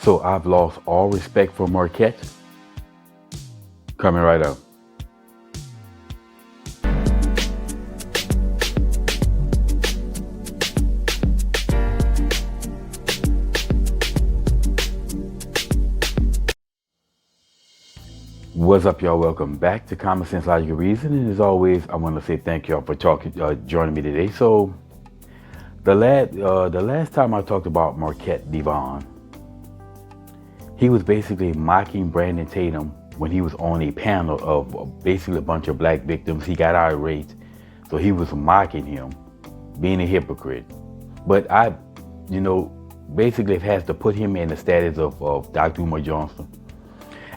So I've lost all respect for Marquette. Coming right up. What's up, y'all? Welcome back to Common Sense, Logical Reason. And as always, I want to say thank y'all for joining me today. So the last time I talked about Marquette Davon, he was basically mocking Brandon Tatum when he was on a panel of basically a bunch of black victims. He got irate, so he was mocking him, being a hypocrite. But basically it has to put him in the status of Dr. Umar Johnson.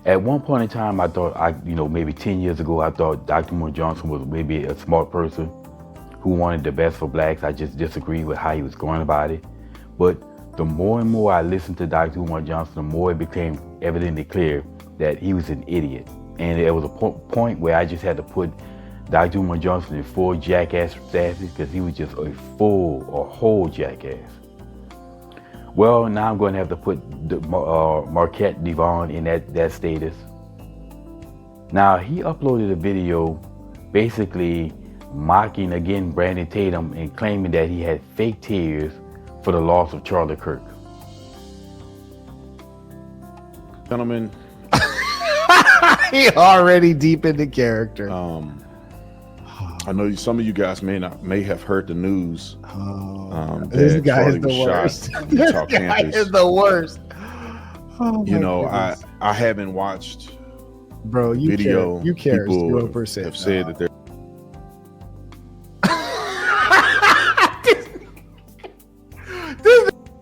At one point in time, I thought, maybe 10 years ago, I thought Dr. Umar Johnson was maybe a smart person who wanted the best for blacks. I just disagreed with how he was going about it. But the more and more I listened to Dr. Umar Johnson, the more it became evidently clear that he was an idiot. And there was a point where I just had to put Dr. Umar Johnson in full jackass status because he was just a whole jackass. Well, now I'm going to have to put Marquette Davon in that status. Now, he uploaded a video basically mocking again Brandon Tatum and claiming that he had fake tears for the loss of Charlie Kirk. Gentlemen, he already deep into character. I know some of you guys may have heard the news. This guy is the worst. This guy is the worst. I haven't watched. Bro, you video. You care. People 0%. have said that they're.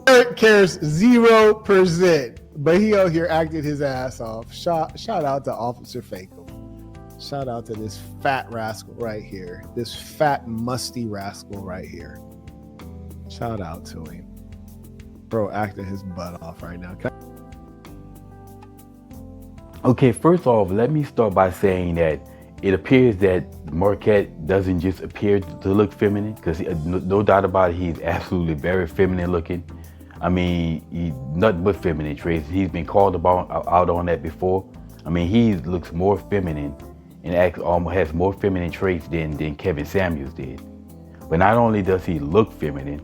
This cares 0%, but he out here acting his ass off. Shout out to Officer Fakel. Shout out to this fat rascal right here. This fat, musty rascal right here. Shout out to him. Bro, acting his butt off right now. Okay, first off, let me start by saying that it appears that Marquette doesn't just appear to look feminine, because no doubt about it, he's absolutely very feminine looking. I mean, he's nothing but feminine traits. He's been called out on that before. I mean, he looks more feminine and has more feminine traits than Kevin Samuels did. But not only does he look feminine,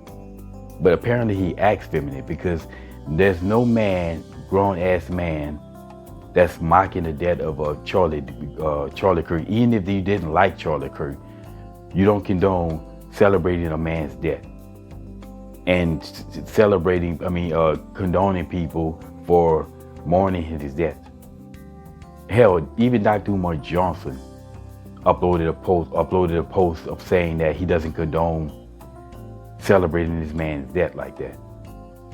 but apparently he acts feminine, because there's no man, grown-ass man, that's mocking the death of Charlie Kirk. Even if you didn't like Charlie Kirk, you don't condone celebrating a man's death and condoning people for mourning his death. Hell, even Dr. Umar Johnson uploaded a post of saying that he doesn't condone celebrating this man's death like that.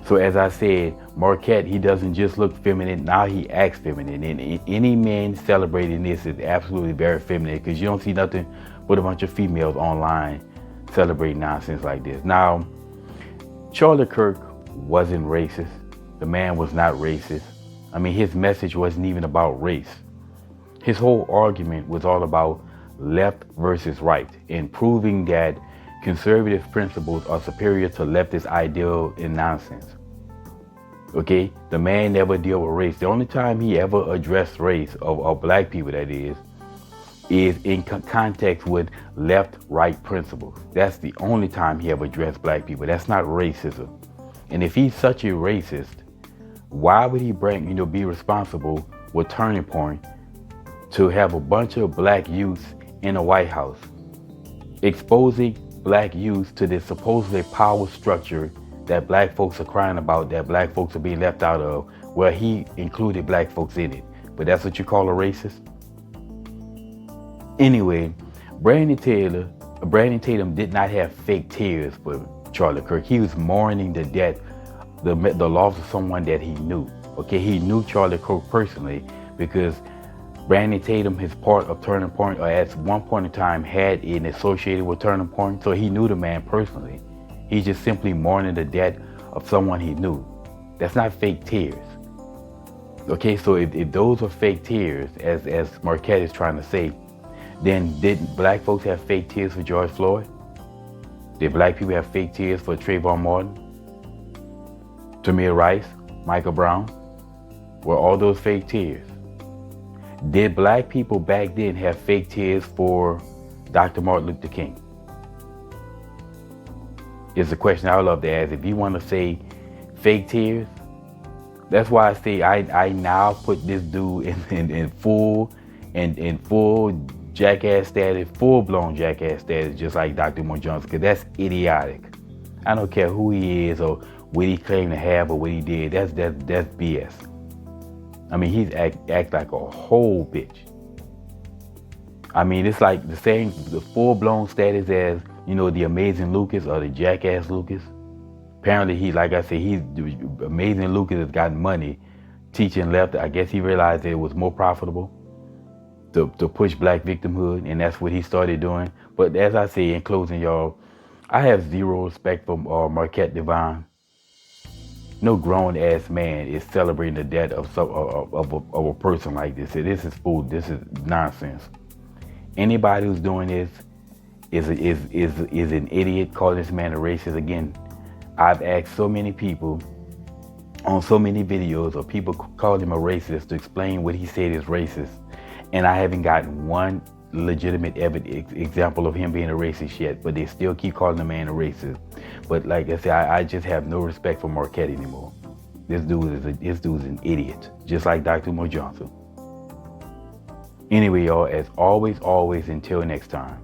So as I said, Marquette, he doesn't just look feminine, now he acts feminine. And any man celebrating this is absolutely very feminine, because you don't see nothing but a bunch of females online celebrating nonsense like this. Now, Charlie Kirk wasn't racist. The man was not racist. I mean, his message wasn't even about race. His whole argument was all about left versus right, and proving that conservative principles are superior to leftist ideal and nonsense. Okay, the man never dealt with race. The only time he ever addressed race, of black people that is in context with left-right principles. That's the only time he ever addressed black people. That's not racism. And if he's such a racist, why would he be responsible with Turning Point to have a bunch of black youth in the White House, exposing black youth to this supposedly power structure that black folks are crying about, that black folks are being left out of, where he included black folks in it. But that's what you call a racist? Anyway, Brandon Tatum did not have fake tears for Charlie Kirk. He was mourning the death, the loss of someone that he knew. Okay, he knew Charlie Kirk personally, because Brandon Tatum, his part of Turning Point, or at one point in time had it associated with Turning Point, so he knew the man personally. He's just simply mourning the death of someone he knew. That's not fake tears. Okay, so if those are fake tears, as Marquette is trying to say, then didn't black folks have fake tears for George Floyd? Did black people have fake tears for Trayvon Martin, Tamir Rice, Michael Brown? were all those fake tears. Did black people back then have fake tears for Dr. Martin Luther King? It's a question I would love to ask. If you want to say fake tears, that's why I say I now put this dude in full jackass status, full blown jackass status, just like Dr. Umar Johnson, because that's idiotic. I don't care who he is or what he claimed to have or what he did. That's BS. I mean, he's act like a whole bitch. I mean, it's like the full blown status as, you know, the amazing Lucas or the jackass Lucas. Apparently, like I said, amazing Lucas has gotten money teaching left. I guess he realized that it was more profitable to push black victimhood, and that's what he started doing. But as I say in closing, y'all, I have zero respect for Marquette Davon. No grown ass man is celebrating the death of a person like this. This is fool. This is nonsense. Anybody who's doing this is an idiot. Calling this man a racist. Again, I've asked so many people on so many videos of people calling him a racist to explain what he said is racist, and I haven't gotten one legitimate example of him being a racist yet. But they still keep calling the man a racist. But like I said, I just have no respect for Marquette anymore. This dude is an idiot, just like Dr. Umar Johnson. Anyway, y'all, as always, until next time.